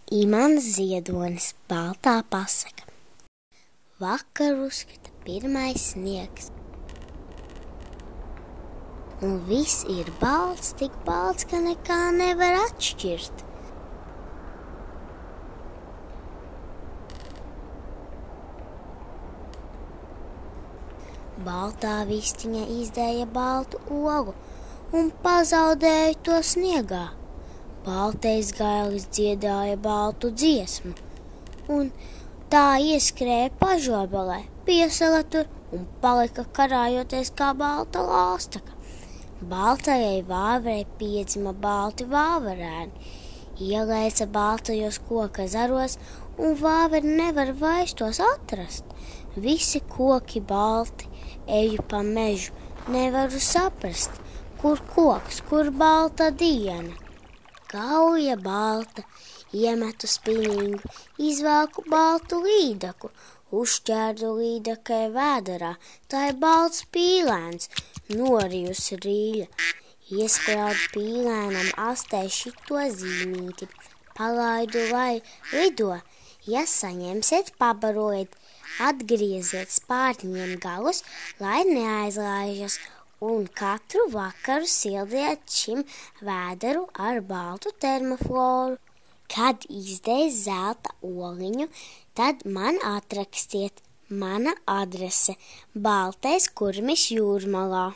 Imants Ziedonis, baltā pasaka. Vakar uzkrita pirmais sniegs. Un viss ir balts, tik balts, ka nekā nevar atšķirt. Baltā vistiņa izdēja baltu ogu un pazaudēja to sniegā. Baltais gailis dziedāja baltu dziesmu, un tā ieskrēja pažobelē, piesala tur un palika karājoties kā balta lāstaka. Baltajai vāverei piedzima balti vāverēni, ielēca baltajos koka zaros, un vāveri nevar vairs tos atrast. Visi koki balti, eju pa mežu, nevaru saprast, kur koks, kur balta diena. Kauja balta, iemetu spinīgu, izvelku baltu līdaku, uzšķērdu līdakai vēderā, tā ir balts pīlēns, norijusi rīļa. Iespraudu pīlēnam astē šito zīmīti, palaidu, lai lido. Ja saņemsiet, pabarojiet, atgrieziet spārņiem galus, lai neaizlaižas, un katru vakaru sildiet šim vēderu ar baltu termofloru. Kad izdēs zelta oliņu, tad man atrakstiet. Mana adrese – Baltais Kurmis Jūrmalā.